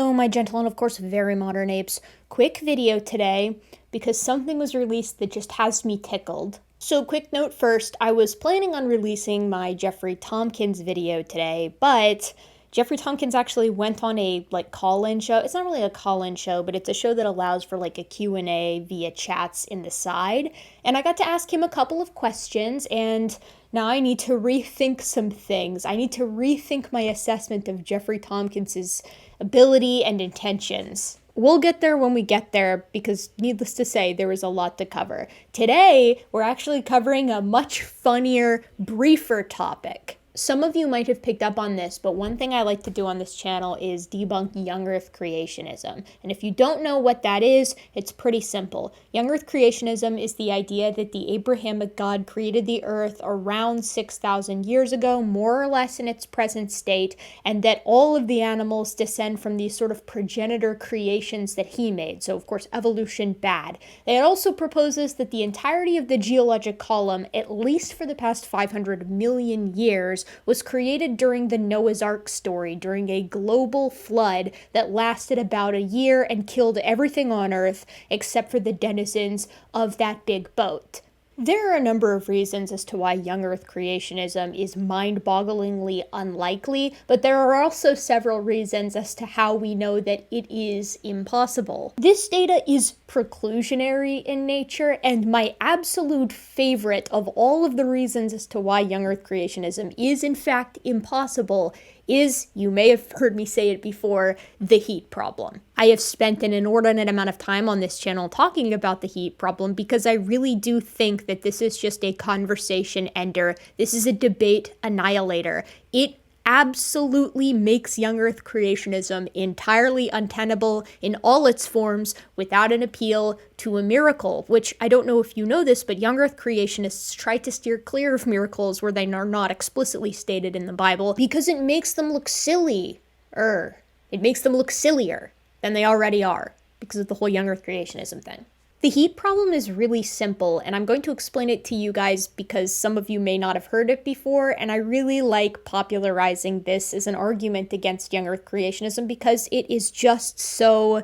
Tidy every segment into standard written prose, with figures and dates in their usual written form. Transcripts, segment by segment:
Hello, my gentle and of course very modern apes. Quick video today because something was released that just has me tickled. So quick note first, I was planning on releasing my Jeffrey Tompkins video today, but Jeffrey Tompkins actually went on a call-in show. It's not really a call-in show, but it's a show that allows for a Q&A via chats in the side. And I got to ask him a couple of questions, and now I need to rethink some things. I need to rethink my assessment of Jeffrey Tompkins' ability and intentions. We'll get there when we get there because, needless to say, there is a lot to cover. Today, we're actually covering a much funnier, briefer topic. Some of you might have picked up on this, but one thing I like to do on this channel is debunk young Earth creationism. And if you don't know what that is, it's pretty simple. Young Earth creationism is the idea that the Abrahamic God created the Earth around 6,000 years ago, more or less in its present state, and that all of the animals descend from these sort of progenitor creations that he made. So, of course, evolution bad. It also proposes that the entirety of the geologic column, at least for the past 500 million years, was created during the Noah's Ark story, during a global flood that lasted about a year and killed everything on Earth except for the denizens of that big boat. There are a number of reasons as to why young Earth creationism is mind-bogglingly unlikely, but there are also several reasons as to how we know that it is impossible. This data is preclusionary in nature, and my absolute favorite of all of the reasons as to why young Earth creationism is in fact impossible is, you may have heard me say it before, the heat problem. I have spent an inordinate amount of time on this channel talking about the heat problem because I really do think that this is just a conversation ender. This is a debate annihilator. It absolutely makes young Earth creationism entirely untenable in all its forms without an appeal to a miracle, which I don't know if you know this, but young Earth creationists try to steer clear of miracles where they are not explicitly stated in the Bible because it makes them look silly. It makes them look sillier than they already are because of the whole young Earth creationism thing. The heat problem is really simple, and I'm going to explain it to you guys because some of you may not have heard it before, and I really like popularizing this as an argument against young Earth creationism because it is just so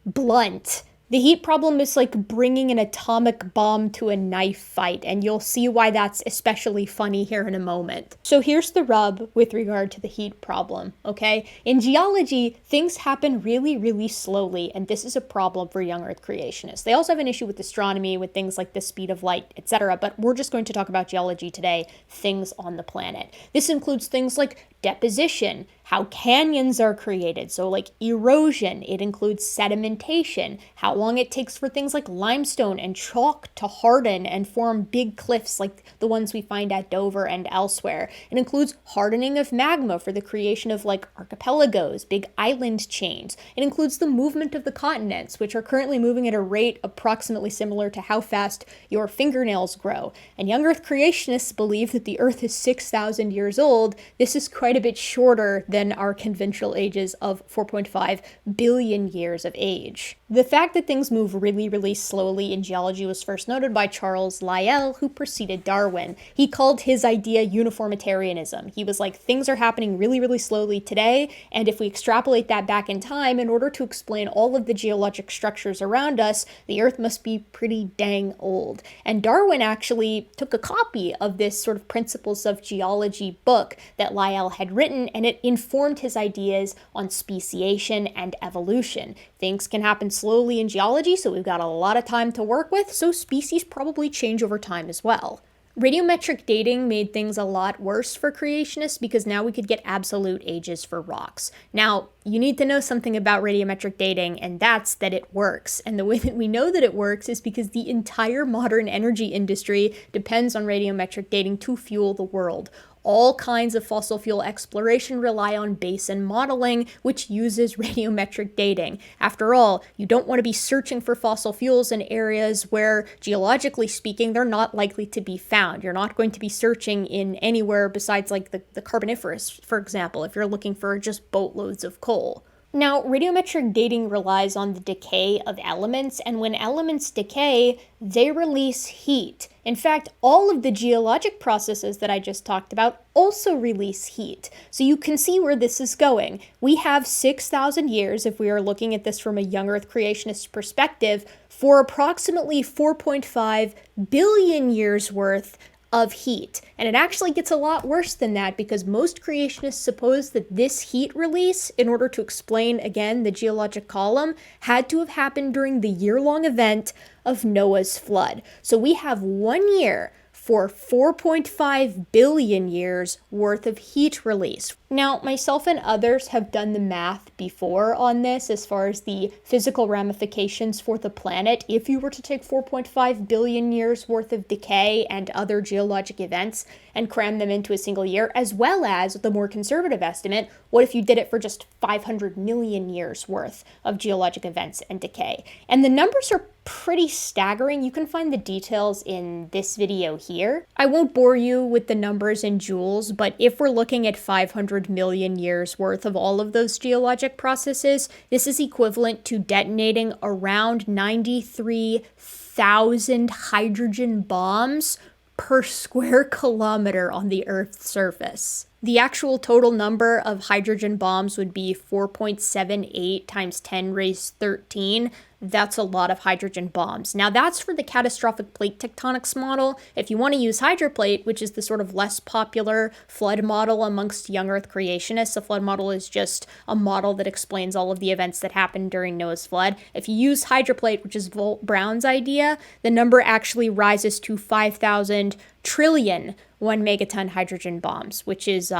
blunt. The heat problem is like bringing an atomic bomb to a knife fight, and you'll see why that's especially funny here in a moment. So here's the rub with regard to the heat problem, okay? In geology, things happen really, really slowly, and this is a problem for young Earth creationists. They also have an issue with astronomy, with things like the speed of light, etc., but we're just going to talk about geology today, things on the planet. This includes things like deposition, how canyons are created, so like erosion. It includes sedimentation, how long it takes for things like limestone and chalk to harden and form big cliffs like the ones we find at Dover and elsewhere. It includes hardening of magma for the creation of archipelagos, big island chains. It includes the movement of the continents, which are currently moving at a rate approximately similar to how fast your fingernails grow. And young Earth creationists believe that the Earth is 6,000 years old. This is quite a bit shorter than our conventional ages of 4.5 billion years of age. The fact that things move really, really slowly in geology was first noted by Charles Lyell, who preceded Darwin. He called his idea uniformitarianism. He was like, things are happening really, really slowly today, and if we extrapolate that back in time, in order to explain all of the geologic structures around us, the Earth must be pretty dang old. And Darwin actually took a copy of this sort of Principles of Geology book that Lyell had written, and it informed his ideas on speciation and evolution. Things can happen slowly in geology, so we've got a lot of time to work with, so species probably change over time as well. Radiometric dating made things a lot worse for creationists because now we could get absolute ages for rocks. Now, you need to know something about radiometric dating, and that's that it works. And the way that we know that it works is because the entire modern energy industry depends on radiometric dating to fuel the world. All kinds of fossil fuel exploration rely on basin modeling, which uses radiometric dating. After all, you don't want to be searching for fossil fuels in areas where, geologically speaking, they're not likely to be found. You're not going to be searching in anywhere besides the Carboniferous, for example, if you're looking for just boatloads of coal. Now, radiometric dating relies on the decay of elements, and when elements decay, they release heat. In fact, all of the geologic processes that I just talked about also release heat. So you can see where this is going. We have 6,000 years, if we are looking at this from a young Earth creationist perspective, for approximately 4.5 billion years worth of heat. And it actually gets a lot worse than that because most creationists suppose that this heat release, in order to explain, again, the geologic column, had to have happened during the year-long event of Noah's flood. So we have 1 year for 4.5 billion years worth of heat release. Now, myself and others have done the math before on this as far as the physical ramifications for the planet if you were to take 4.5 billion years worth of decay and other geologic events and cram them into a single year, as well as the more conservative estimate, what if you did it for just 500 million years worth of geologic events and decay? And the numbers are pretty staggering. You can find the details in this video here. I won't bore you with the numbers in joules, but if we're looking at 500 million years worth of all of those geologic processes, this is equivalent to detonating around 93,000 hydrogen bombs per square kilometer on the Earth's surface. The actual total number of hydrogen bombs would be 4.78 times 10 raised 13. That's a lot of hydrogen bombs. Now that's for the catastrophic plate tectonics model. If you want to use hydroplate, which is the sort of less popular flood model amongst young Earth creationists, a flood model is just a model that explains all of the events that happened during Noah's flood. If you use hydroplate, which is Brown's idea, the number actually rises to 5,000 trillion 1 megaton hydrogen bombs, which is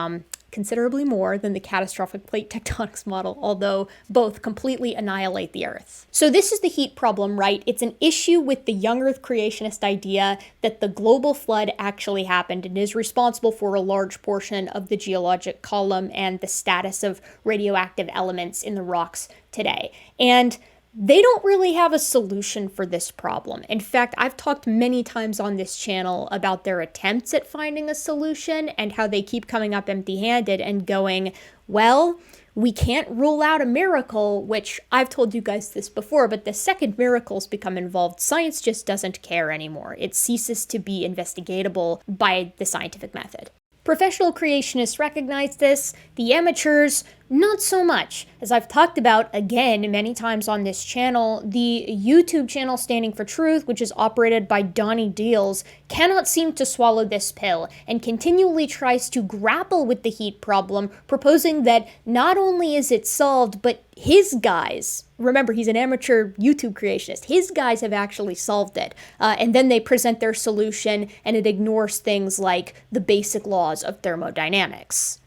considerably more than the catastrophic plate tectonics model, although both completely annihilate the Earth. So this is the heat problem, right? It's an issue with the young Earth creationist idea that the global flood actually happened and is responsible for a large portion of the geologic column and the status of radioactive elements in the rocks today. And they don't really have a solution for this problem. In fact, I've talked many times on this channel about their attempts at finding a solution and how they keep coming up empty-handed and going, well, we can't rule out a miracle, which I've told you guys this before, but the second miracles become involved, science just doesn't care anymore. It ceases to be investigatable by the scientific method. Professional creationists recognize this, the amateurs, not so much. As I've talked about, again, many times on this channel, the YouTube channel Standing for Truth, which is operated by Donnie Deals, cannot seem to swallow this pill and continually tries to grapple with the heat problem, proposing that not only is it solved, but his guys, remember he's an amateur YouTube creationist, his guys have actually solved it. And then they present their solution and it ignores things like the basic laws of thermodynamics.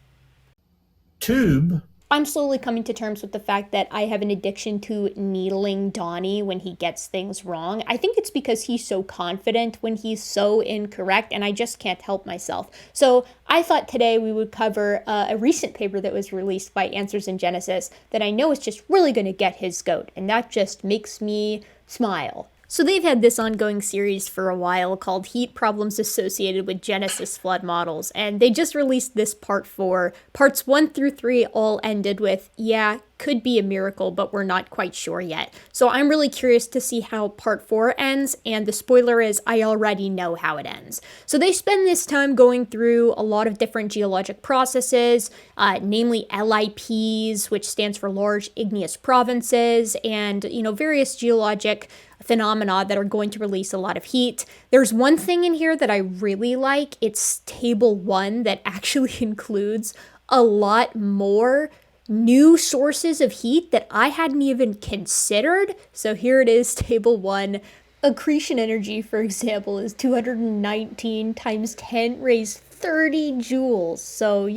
Tube. I'm slowly coming to terms with the fact that I have an addiction to needling Donnie when he gets things wrong. I think it's because he's so confident when he's so incorrect, and I just can't help myself. So I thought today we would cover a recent paper that was released by Answers in Genesis that I know is just really going to get his goat, and that just makes me smile. So they've had this ongoing series for a while called Heat Problems Associated with Genesis Flood Models, and they just released this part 4. Parts 1 through 3 all ended with, yeah, could be a miracle, but we're not quite sure yet. So I'm really curious to see how part 4 ends, and the spoiler is I already know how it ends. So they spend this time going through a lot of different geologic processes, namely LIPs, which stands for Large Igneous Provinces, and, various geologic phenomena that are going to release a lot of heat. There's one thing in here that I really like. It's table 1 that actually includes a lot more new sources of heat that I hadn't even considered. So here it is, table 1. Accretion energy, for example, is 219 times 10 raised 30 joules. So,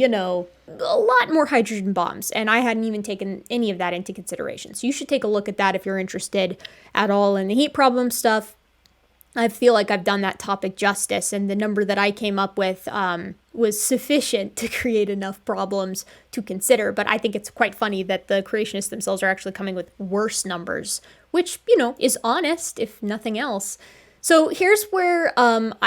a lot more hydrogen bombs, and I hadn't even taken any of that into consideration. So you should take a look at that if you're interested at all in the heat problem stuff. I feel like I've done that topic justice, and the number that I came up with was sufficient to create enough problems to consider, but I think it's quite funny that the creationists themselves are actually coming with worse numbers, which, is honest, if nothing else. So here's where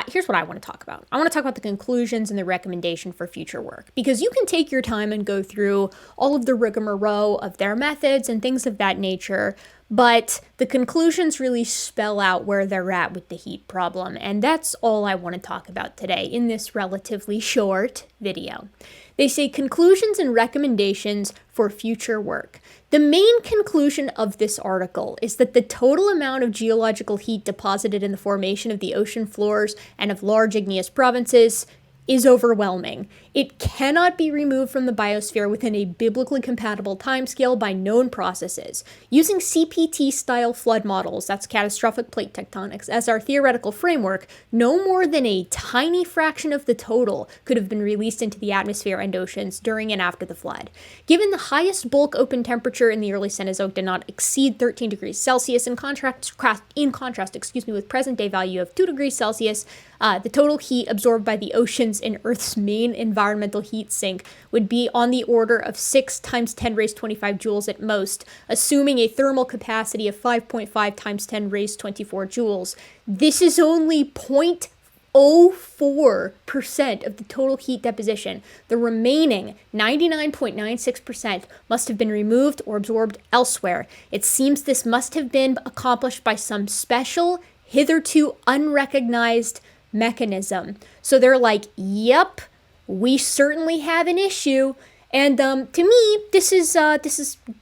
here's what I want to talk about. I want to talk about the conclusions and the recommendation for future work, because you can take your time and go through all of the rigmarole of their methods and things of that nature, but the conclusions really spell out where they're at with the heat problem, and that's all I want to talk about today in this relatively short video. They say conclusions and recommendations for future work. The main conclusion of this article is that the total amount of geological heat deposited in the formation of the ocean floors and of large igneous provinces is overwhelming. It cannot be removed from the biosphere within a biblically compatible timescale by known processes. Using CPT-style flood models, that's catastrophic plate tectonics, as our theoretical framework, no more than a tiny fraction of the total could have been released into the atmosphere and oceans during and after the flood. Given the highest bulk open temperature in the early Cenozoic did not exceed 13 degrees Celsius, in contrast, with present-day value of 2 degrees Celsius, the total heat absorbed by the oceans in Earth's main environmental heat sink would be on the order of 6 times 10 raised 25 joules at most, assuming a thermal capacity of 5.5 times 10 raised 24 joules. This is only 0.04% of the total heat deposition. The remaining 99.96% must have been removed or absorbed elsewhere. It seems this must have been accomplished by some special, hitherto unrecognized mechanism. So they're like, yep, we certainly have an issue. And to me, this is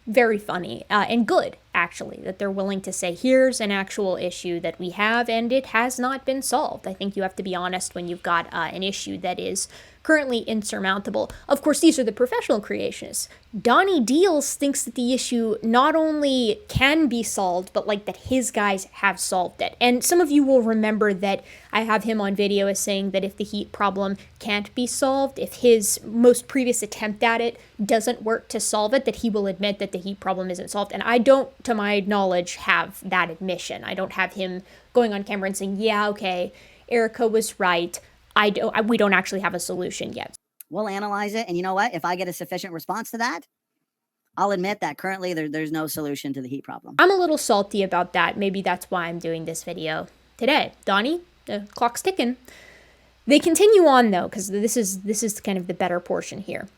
very funny and good, actually, that they're willing to say, here's an actual issue that we have, and it has not been solved. I think you have to be honest when you've got an issue that is currently insurmountable. Of course, these are the professional creationists. Donnie Deals thinks that the issue not only can be solved, but like that his guys have solved it. And some of you will remember that I have him on video as saying that if the heat problem can't be solved, if his most previous attempt at it doesn't work to solve it, that he will admit that the heat problem isn't solved. And I don't, to my knowledge, have that admission. I don't have him going on camera and saying, yeah, okay, Erica was right. We don't actually have a solution yet. We'll analyze it, and you know what? If I get a sufficient response to that, I'll admit that currently there's no solution to the heat problem. I'm a little salty about that. Maybe that's why I'm doing this video today. Donnie, the clock's ticking. They continue on, though, because this is kind of the better portion here.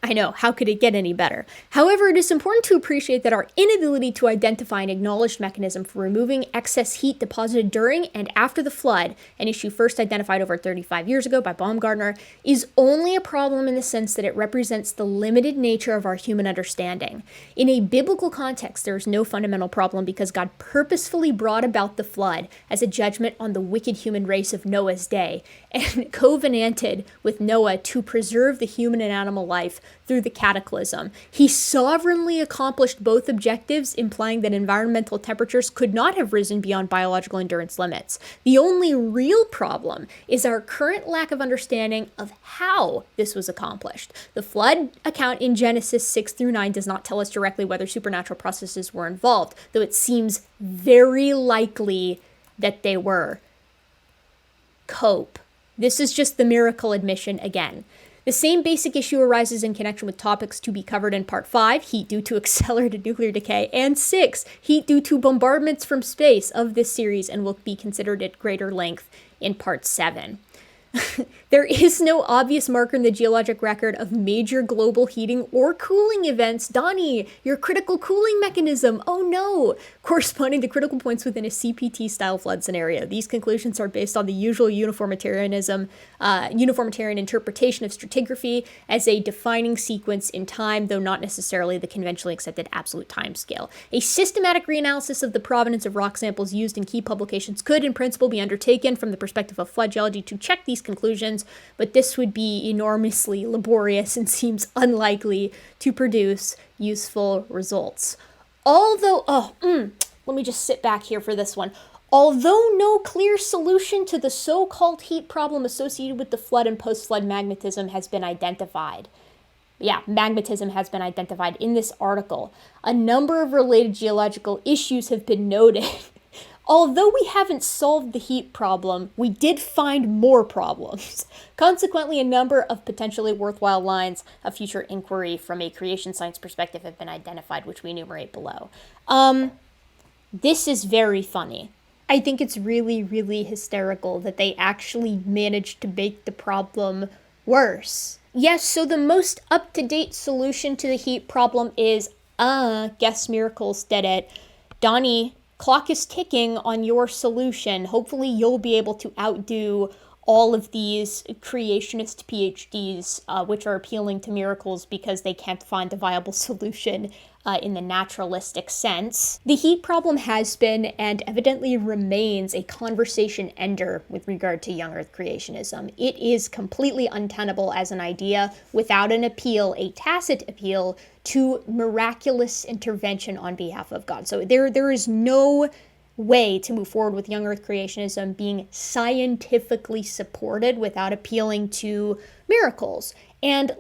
I know, how could it get any better? However, it is important to appreciate that our inability to identify an acknowledged mechanism for removing excess heat deposited during and after the flood, an issue first identified over 35 years ago by Baumgartner, is only a problem in the sense that it represents the limited nature of our human understanding. In a biblical context, there is no fundamental problem because God purposefully brought about the flood as a judgment on the wicked human race of Noah's day, and covenanted with Noah to preserve the human and animal life through the cataclysm. He sovereignly accomplished both objectives, implying that environmental temperatures could not have risen beyond biological endurance limits. The only real problem is our current lack of understanding of how this was accomplished. The flood account in Genesis 6 through 9 does not tell us directly whether supernatural processes were involved, though it seems very likely that they were. Cope. This is just the miracle admission again. The same basic issue arises in connection with topics to be covered in Part 5, heat due to accelerated nuclear decay, and 6, heat due to bombardments from space of this series, and will be considered at greater length in Part 7. There is no obvious marker in the geologic record of major global heating or cooling events. Donnie, your critical cooling mechanism, oh no, corresponding to critical points within a CPT-style flood scenario. These conclusions are based on the usual uniformitarian interpretation of stratigraphy as a defining sequence in time, though not necessarily the conventionally accepted absolute time scale. A systematic reanalysis of the provenance of rock samples used in key publications could, in principle, be undertaken from the perspective of flood geology to check these conclusions, but this would be enormously laborious and seems unlikely to produce useful results. Although, let me just sit back here for this one. Although no clear solution to the so-called heat problem associated with the flood and post-flood magmatism has been identified. Yeah, magmatism has been identified in this article. A number of related geological issues have been noted. Although we haven't solved the heat problem, we did find more problems. Consequently, a number of potentially worthwhile lines of future inquiry from a creation science perspective have been identified, which we enumerate below. This is very funny. I think it's really, really hysterical that they actually managed to make the problem worse. Yes, so the most up-to-date solution to the heat problem is, guess Miracles did it. Donnie, clock is ticking on your solution. Hopefully you'll be able to outdo all of these creationist PhDs, which are appealing to Miracles because they can't find a viable solution in the naturalistic sense. The heat problem has been and evidently remains a conversation ender with regard to young Earth creationism. It is completely untenable as an idea without an appeal, a tacit appeal, to miraculous intervention on behalf of God. So there is no way to move forward with young Earth creationism being scientifically supported without appealing to miracles. And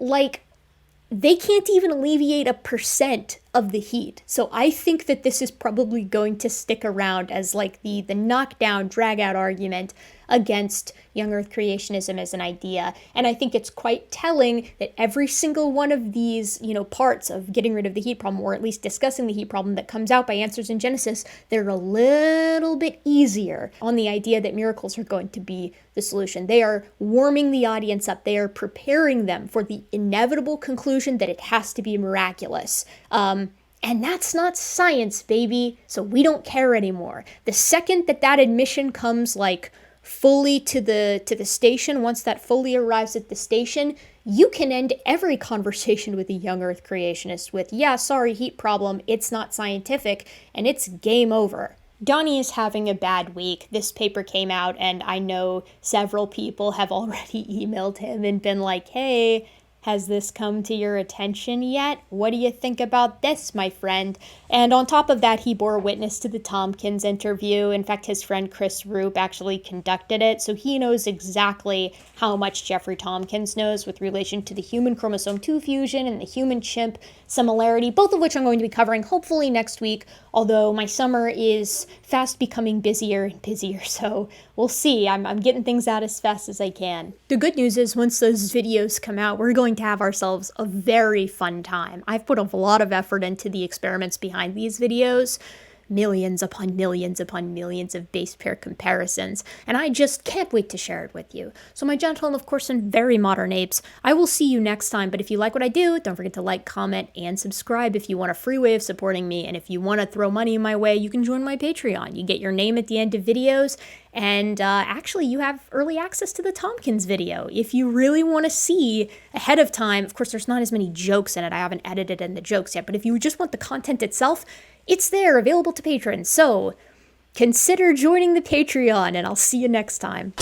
they can't even alleviate 1% of the heat. So I think that this is probably going to stick around as the knockdown, drag out argument against young Earth creationism as an idea. And I think it's quite telling that every single one of these, parts of getting rid of the heat problem, or at least discussing the heat problem that comes out by Answers in Genesis, they're a little bit easier on the idea that miracles are going to be the solution. They are warming the audience up. They are preparing them for the inevitable conclusion that it has to be miraculous. And that's not science, baby. So we don't care anymore. The second that admission comes fully to the station, once that fully arrives at the station, you can end every conversation with a young Earth creationist with, yeah, sorry, heat problem, it's not scientific, and it's game over. Donnie is having a bad week. This paper came out, and I know several people have already emailed him and been like, hey, has this come to your attention yet? What do you think about this, my friend? And on top of that, he bore witness to the Tompkins interview. In fact, his friend Chris Roop actually conducted it, so he knows exactly how much Jeffrey Tompkins knows with relation to the human chromosome 2 fusion and the human-chimp similarity, both of which I'm going to be covering hopefully next week, although my summer is fast becoming busier and busier, so we'll see. I'm getting things out as fast as I can. The good news is once those videos come out, we're going to have ourselves a very fun time. I've put a lot of effort into the experiments behind these videos, millions upon millions upon millions of base pair comparisons, and I just can't wait to share it with you. So my gentle and of course and very modern apes, I will see you next time, but if you like what I do, don't forget to like, comment, and subscribe if you want a free way of supporting me, and if you want to throw money my way, you can join my Patreon. You get your name at the end of videos, and actually you have early access to the Tompkins video. If you really want to see ahead of time, of course there's not as many jokes in it, I haven't edited in the jokes yet, but if you just want the content itself, it's there, available to patrons. So consider joining the Patreon, and I'll see you next time.